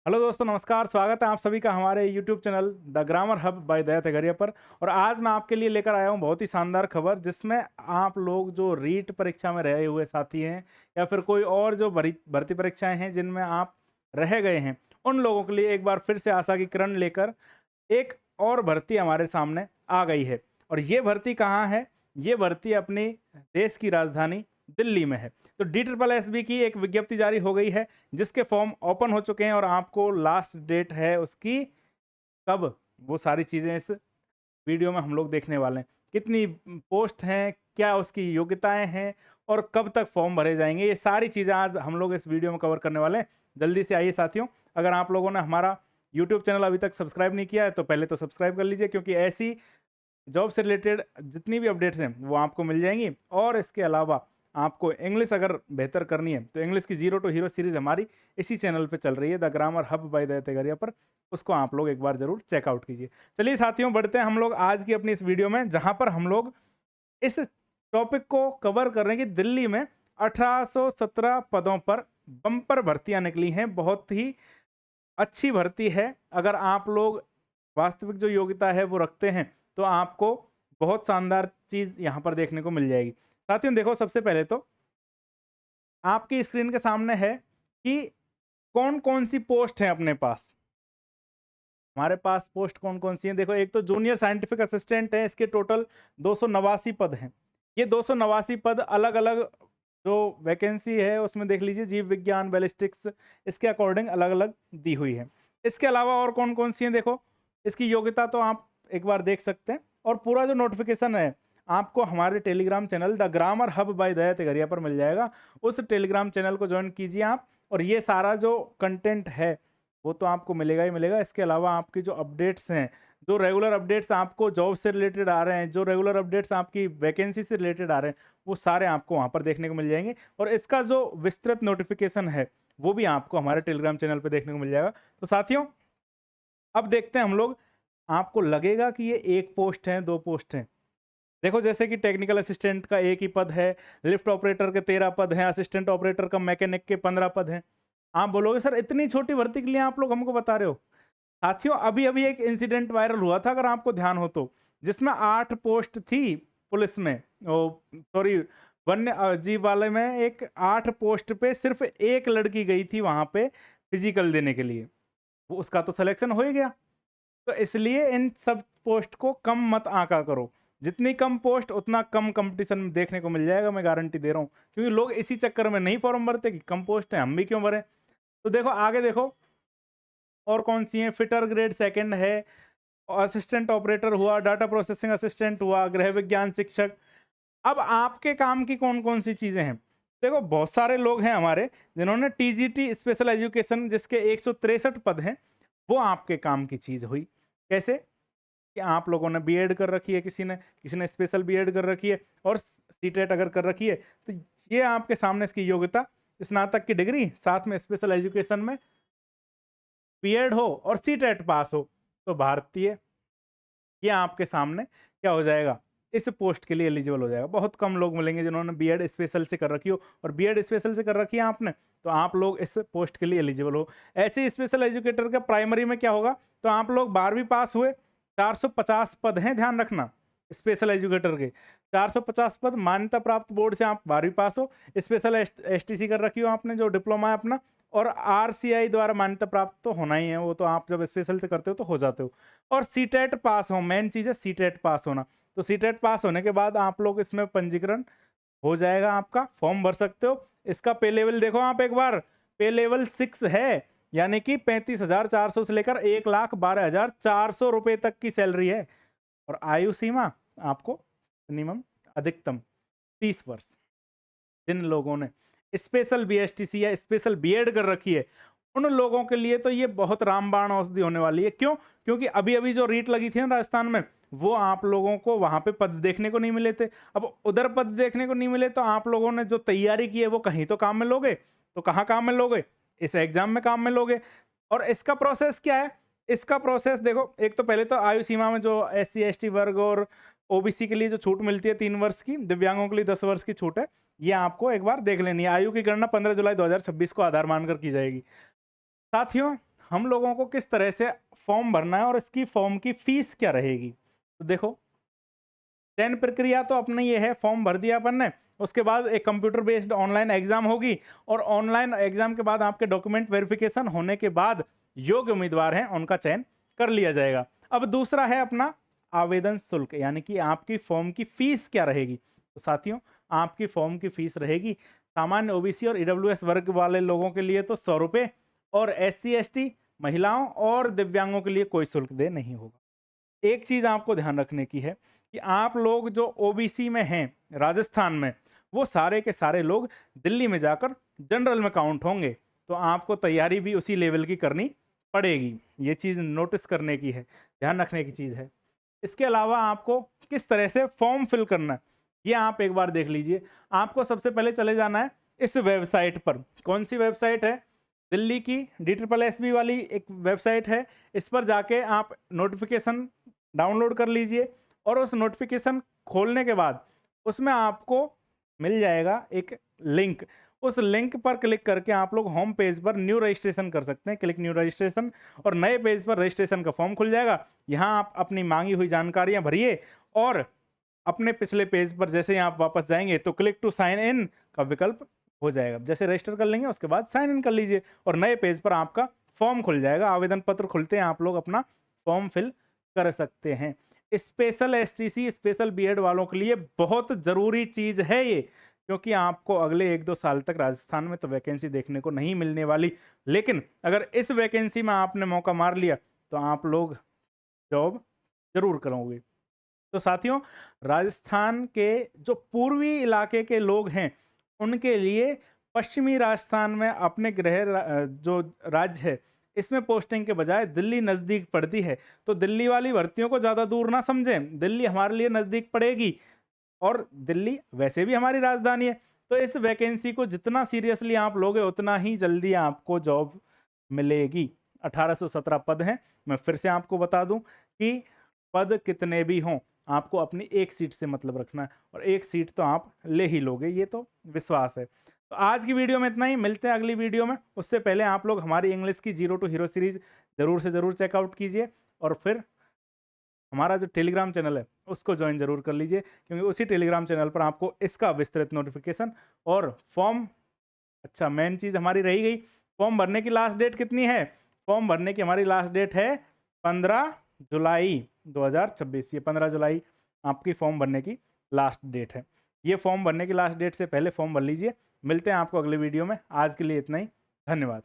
Hello दोस्तों, नमस्कार। स्वागत है आप सभी का हमारे YouTube channel the grammar hub by Daya Tagaria पर। और आज मैं आपके लिए लेकर आया हूं बहुत ही शानदार खबर, जिसमें आप लोग जो रीट परीक्षा में रहे हुए साथी हैं या फिर कोई और जो भर्ती परीक्षाएं हैं जिनमें आप रह गए हैं, उन लोगों के लिए एक बार फिर से आशा की किरण लेकर एक और भर्ती हमारे सामने आ गई है। और ये भर्ती कहाँ है? ये भर्ती अपनी देश की राजधानी दिल्ली में है। तो DSSB की एक विज्ञप्ति जारी हो गई है, जिसके फॉर्म ओपन हो चुके हैं और आपको लास्ट डेट है उसकी कब, वो सारी चीज़ें इस वीडियो में हम लोग देखने वाले हैं। कितनी पोस्ट हैं, क्या उसकी योग्यताएं हैं और कब तक फॉर्म भरे जाएंगे, ये सारी चीज़ें आज हम लोग इस वीडियो में कवर करने वाले हैं। जल्दी से आइए साथियों, अगर आप लोगों ने हमारा यूट्यूब चैनल अभी तक सब्सक्राइब नहीं किया है तो पहले तो सब्सक्राइब कर लीजिए, क्योंकि ऐसी जॉब से रिलेटेड जितनी भी अपडेट्स हैं वो आपको मिल जाएंगी। और इसके अलावा आपको इंग्लिश अगर बेहतर करनी है तो इंग्लिश की जीरो टू हीरो सीरीज हमारी इसी चैनल पे चल रही है, the grammar hub by Daya Tagaria पर। उसको आप लोग एक बार जरूर चेकआउट कीजिए। चलिए साथियों, बढ़ते हैं हम लोग आज की अपनी इस वीडियो में, जहां पर हम लोग इस टॉपिक को कवर कर रहे हैं कि दिल्ली में 1817 पदों पर बम्पर भर्तियां निकली हैं। बहुत ही अच्छी भर्ती है। अगर आप लोग वास्तविक जो योग्यता है वो रखते हैं तो आपको बहुत शानदार चीज़ यहाँ पर देखने को मिल जाएगी। साथियों देखो, सबसे पहले तो आपकी स्क्रीन के सामने है कि कौन कौन सी पोस्ट है अपने पास। हमारे पास पोस्ट कौन कौन सी हैं? देखो, एक तो जूनियर साइंटिफिक असिस्टेंट है, इसके टोटल 289 पद हैं। ये 289 पद अलग अलग जो वैकेंसी है उसमें देख लीजिए, जीव विज्ञान, बैलिस्टिक्स, इसके अकॉर्डिंग अलग अलग दी हुई है। इसके अलावा और कौन कौन सी हैं देखो, इसकी योग्यता तो आप एक बार देख सकते हैं। और पूरा जो नोटिफिकेशन है आपको हमारे Telegram channel the grammar hub by Daya Tagaria पर मिल जाएगा। उस टेलीग्राम चैनल को ज्वाइन कीजिए आप, और ये सारा जो कंटेंट है वो तो आपको मिलेगा ही मिलेगा। इसके अलावा आपकी जो अपडेट्स हैं, जो रेगुलर अपडेट्स आपको जॉब से रिलेटेड आ रहे हैं, जो रेगुलर अपडेट्स आपकी वैकेंसी से रिलेटेड आ रहे हैं, वो सारे आपको वहाँ पर देखने को मिल जाएंगे। और इसका जो विस्तृत नोटिफिकेशन है वो भी आपको हमारे टेलीग्राम चैनल पर देखने को मिल जाएगा। तो साथियों, अब देखते हैं हम लोग। आपको लगेगा कि ये एक पोस्ट है, दो पोस्ट हैं। देखो, जैसे कि टेक्निकल असिस्टेंट का एक ही पद है, लिफ्ट ऑपरेटर के 13 पद हैं, असिस्टेंट ऑपरेटर का मैकेनिक के 15 पद हैं। आप बोलोगे सर इतनी छोटी भर्ती के लिए आप लोग हमको बता रहे हो? साथियों, अभी अभी एक इंसिडेंट वायरल हुआ था, अगर आपको ध्यान हो तो, जिसमें 8 पोस्ट थी पुलिस में, सॉरी, वन्य जीव वाले में। एक 8 पोस्ट पे सिर्फ एक लड़की गई थी वहां पे फिजिकल देने के लिए, वो उसका तो सिलेक्शन हो ही गया। तो इसलिए इन सब पोस्ट को कम मत आंका करो। जितनी कम पोस्ट उतना कम कंपटीशन देखने को मिल जाएगा, मैं गारंटी दे रहा हूँ। क्योंकि लोग इसी चक्कर में नहीं फॉर्म भरते कि कम पोस्ट है, हम भी क्यों भरें। तो देखो आगे देखो और कौन सी है। फिटर ग्रेड सेकंड है, असिस्टेंट ऑपरेटर हुआ, डाटा प्रोसेसिंग असिस्टेंट हुआ, गृह विज्ञान शिक्षक। अब आपके काम की कौन कौन सी चीजें हैं? देखो, बहुत सारे लोग हैं हमारे जिन्होंने टीजीटी स्पेशल एजुकेशन, जिसके 163 पद हैं, वो आपके काम की चीज हुई। कैसे कि आप लोगों ने बीएड कर रखी है, किसी ने स्पेशल बीएड कर रखी है, और सीटेट अगर कर रखी है, तो ये आपके सामने इसकी योग्यता स्नातक की डिग्री, साथ में स्पेशल एजुकेशन में बीएड हो और सीटेट पास हो, तो भारतीय, ये आपके सामने क्या हो जाएगा, इस पोस्ट के लिए एलिजिबल हो जाएगा। बहुत कम लोग मिलेंगे जिन्होंने बीएड स्पेशल से कर रखी हो, और बीएड स्पेशल से कर रखी है आपने, तो आप लोग इस पोस्ट के लिए एलिजिबल हो। ऐसे ही स्पेशल एजुकेटर का प्राइमरी में क्या होगा, तो आप लोग 12वीं पास हुए, 450 पद हैं, ध्यान रखना। स्पेशल एजुकेटर के 450 पद, मान्यता प्राप्त बोर्ड से आप 12वीं पास हो, स्पेशल एसटीसी कर रखी हो आपने, जो डिप्लोमा है अपना, और आरसीआई द्वारा मान्यता प्राप्त तो होना ही है, वो तो आप जब स्पेशल से करते हो तो हो जाते हो। और सीटेट पास हो, मेन चीज़ है सीटेट पास होना। तो सीटेट पास होने के बाद आप लोग इसमें पंजीकरण हो जाएगा, आपका फॉर्म भर सकते हो। इसका पे लेवल देखो आप एक बार, पे लेवल 6 है, यानी कि 35,400 से लेकर 1,12,400 रुपए तक की सैलरी है। और आयु सीमा आपको मिनिमम अधिकतम 30 वर्ष। जिन लोगों ने स्पेशल बीएसटीसी या स्पेशल बीएड कर रखी है, उन लोगों के लिए तो ये बहुत रामबाण औषधि होने वाली है। क्यों? क्योंकि अभी अभी जो रीट लगी थी ना राजस्थान में, वो आप लोगों को वहां पे पद देखने को नहीं मिले थे। अब उधर पद देखने को नहीं मिले तो आप लोगों ने जो तैयारी की है वो कहीं तो काम में लोगे, तो कहाँ काम में लोगे? इस एग्जाम में काम में लोगे। और इसका प्रोसेस क्या है? इसका प्रोसेस देखो, एक तो पहले तो आयु सीमा में जो SC ST वर्ग और ओबीसी के लिए जो छूट मिलती है 3 वर्ष की, दिव्यांगों के लिए 10 वर्ष की छूट है, ये आपको एक बार देख लेनी है। आयु की गणना 15 जुलाई 2026 को आधार मानकर की जाएगी। साथियों, हम लोगों को किस तरह से फॉर्म भरना है और इसकी फॉर्म की फीस क्या रहेगी। तो देखो, चयन प्रक्रिया तो अपनी ये है, फॉर्म भर दिया अपन ने, उसके बाद एक कंप्यूटर बेस्ड ऑनलाइन एग्जाम होगी और ऑनलाइन एग्जाम के बाद आपके डॉक्यूमेंट वेरिफिकेशन होने के बाद योग्य उम्मीदवार हैं उनका चयन कर लिया जाएगा। अब दूसरा है अपना आवेदन शुल्क, यानी कि आपकी फॉर्म की फीस क्या रहेगी। तो साथियों, आपकी फॉर्म की फीस रहेगी सामान्य ओबीसी और ईडब्ल्यूएस वर्ग वाले लोगों के लिए तो 100 रुपये, और एससी एसटी, महिलाओं और दिव्यांगों के लिए कोई शुल्क दे नहीं होगा। एक चीज आपको ध्यान रखने की है कि आप लोग जो ओबीसी में हैं राजस्थान में, वो सारे के सारे लोग दिल्ली में जाकर जनरल में काउंट होंगे, तो आपको तैयारी भी उसी लेवल की करनी पड़ेगी। ये चीज नोटिस करने की है, ध्यान रखने की चीज है। इसके अलावा आपको किस तरह से फॉर्म फिल करना है ये आप एक बार देख लीजिए। आपको सबसे पहले चले जाना है इस वेबसाइट पर। कौन सी वेबसाइट है? दिल्ली की DSSB वाली एक वेबसाइट है। इस पर जाके आप नोटिफिकेशन डाउनलोड कर लीजिए और उस नोटिफिकेशन खोलने के बाद उसमें आपको मिल जाएगा एक लिंक। उस लिंक पर क्लिक करके आप लोग होम पेज पर न्यू रजिस्ट्रेशन कर सकते हैं। क्लिक न्यू रजिस्ट्रेशन, और नए पेज पर रजिस्ट्रेशन का फॉर्म खुल जाएगा। यहाँ आप अपनी मांगी हुई जानकारियां भरिए और अपने पिछले पेज पर जैसे ही आप वापस जाएंगे तो क्लिक टू साइन इन का विकल्प हो जाएगा। जैसे रजिस्टर कर लेंगे उसके बाद साइन इन कर लीजिए और नए पेज पर आपका फॉर्म खुल जाएगा। आवेदन पत्र खुलते हैं, आप लोग अपना फॉर्म फिल कर सकते हैं। स्पेशल एसटीसी, स्पेशल बीएड वालों के लिए बहुत ज़रूरी चीज़ है ये, क्योंकि आपको अगले 1-2 साल तक राजस्थान में तो वैकेंसी देखने को नहीं मिलने वाली। लेकिन अगर इस वैकेंसी में आपने मौका मार लिया तो आप लोग जॉब जरूर करोगे। तो साथियों, राजस्थान के जो पूर्वी इलाके के लोग हैं उनके लिए पश्चिमी राजस्थान में अपने जो राज्य है इसमें पोस्टिंग के बजाय दिल्ली नज़दीक पड़ती है। तो दिल्ली वाली भर्तियों को ज़्यादा दूर ना समझें, दिल्ली हमारे लिए नज़दीक पड़ेगी और दिल्ली वैसे भी हमारी राजधानी है। तो इस वैकेंसी को जितना सीरियसली आप लोगे उतना ही जल्दी आपको जॉब मिलेगी। 1817 पद हैं। मैं फिर से आपको बता दूं कि पद कितने भी हों, आपको अपनी एक सीट से मतलब रखना है और एक सीट तो आप ले ही लोगे, ये तो विश्वास है। तो आज की वीडियो में इतना ही, मिलते हैं अगली वीडियो में। उससे पहले आप लोग हमारी इंग्लिश की 0 टू हीरो सीरीज जरूर से जरूर चेकआउट कीजिए और फिर हमारा जो टेलीग्राम चैनल है उसको ज्वाइन जरूर कर लीजिए, क्योंकि उसी टेलीग्राम चैनल पर आपको इसका विस्तृत नोटिफिकेशन और फॉर्म, अच्छा मेन चीज़ हमारी रही गई, फॉर्म भरने की लास्ट डेट कितनी है? फॉर्म भरने की हमारी लास्ट डेट है 15 जुलाई 2026। ये 15 जुलाई आपकी फॉर्म भरने की लास्ट डेट है। ये फॉर्म भरने की लास्ट डेट से पहले फॉर्म भर लीजिए। मिलते हैं आपको अगले वीडियो में। आज के लिए इतना ही, धन्यवाद।